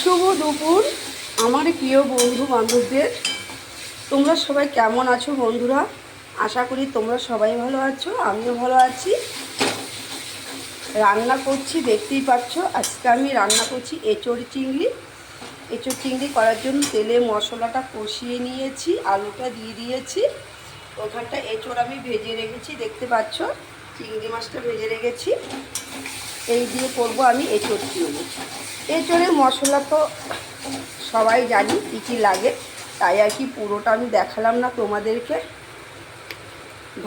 শুভ দুপুর আমার প্রিয় বন্ধু বান্ধবদের। তোমরা সবাই কেমন আছো বন্ধুরা? আশা করি তোমরা সবাই ভালো আছো, আমিও ভালো আছি। রান্না করছি, দেখতেই পাচ্ছ। আজকে আমি রান্না করছি এঁচোড় চিংড়ি। এঁচোড় চিংড়ি করার জন্য তেলে মশলাটা কষিয়ে নিয়েছি, আলুটা দিয়ে দিয়েছি। ওখানটা এঁচোড় আমি ভেজে রেখেছি, দেখতে পাচ্ছ। চিংড়ি মাছটা ভেজে রেখেছি। এই দিয়ে করবো আমি এঁচোড় চিংড়ি। এঁচোড়ের মশলা তো সবাই জানি কী কী লাগে, তাই আর কি পুরোটা আমি দেখালাম না তোমাদেরকে।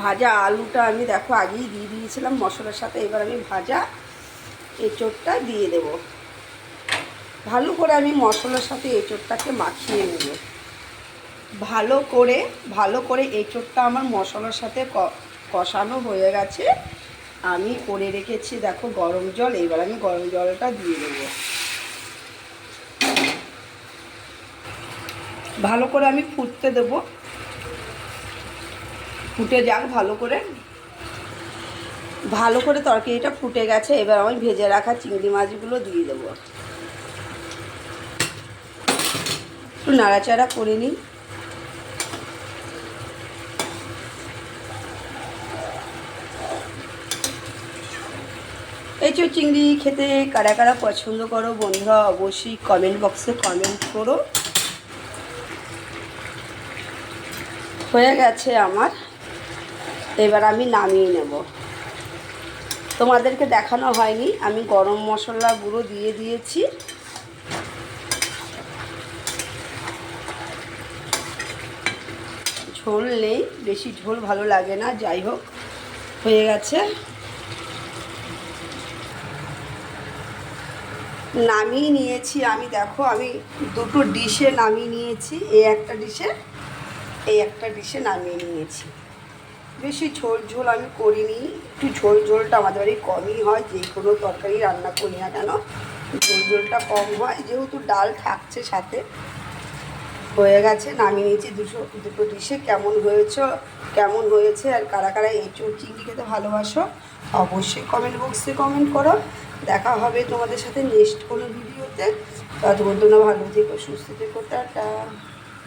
ভাজা আলুটা আমি দেখো আগেই দিয়ে দিয়েছিলাম মশলার সাথে। এবার আমি ভাজা এঁচোড়টা দিয়ে দেব। ভালো করে আমি মশলার সাথে এঁচোড়টাকে মাখিয়ে নেব। ভালো করে এঁচোড়টা আমার মশলার সাথে কষানো হয়ে গেছে। আমি করে রেখেছি দেখো গরম জল। এবার আমি গরম জলটা দিয়ে দেবো। ভালো করে আমি ফুটতে দেব, ফুটে যাক ভালো করে তরকারিটা ফুটে গেছে। এবার আমি ভেজে রাখা চিংড়ি মাছগুলো দিয়ে দেবো। একটু নাড়াচাড়া করে নিই। এঁচোড় চিংড়ি খেতে কারা কারা পছন্দ করো বন্ধুরা, অবশ্যই কমেন্ট বক্সে কমেন্ট করো। হয়ে গেছে আমার, এবার আমি নামিয়ে নেব। তোমাদেরকে দেখানো হয়নি, আমি গরম মশলা গুঁড়ো দিয়ে দিয়েছি। ঝোল নেই, বেশি ঝোল ভালো লাগে না, যাই হোক হয়ে গেছে। নামিয়ে নিয়েছি আমি, দেখো আমি দুটো ডিশে নামিয়ে নিয়েছি। এই একটা ডিশে নামিয়ে নিয়েছি। বেশি ঝোল আমি করিনি, একটু ঝোলটা আমাদের বাড়ি কমই হয়। যে কোনো তরকারি রান্না করি না কেন ঝোলটা কম হয়, যেহেতু ডাল থাকছে সাথে। হয়ে গেছে, নামিয়ে নিয়েছি দুটো ডিশে। কেমন হয়েছে আর কারা কারা এঁচোড় চিংড়ি খেতে ভালোবাসো অবশ্যই কমেন্ট বক্সে কমেন্ট করো। দেখা হবে তোমাদের সাথে নেক্সট কোনো ভিডিওতে। ততক্ষণ তোমরা ভালো থেকো, সুস্থ থেকো, টাটা।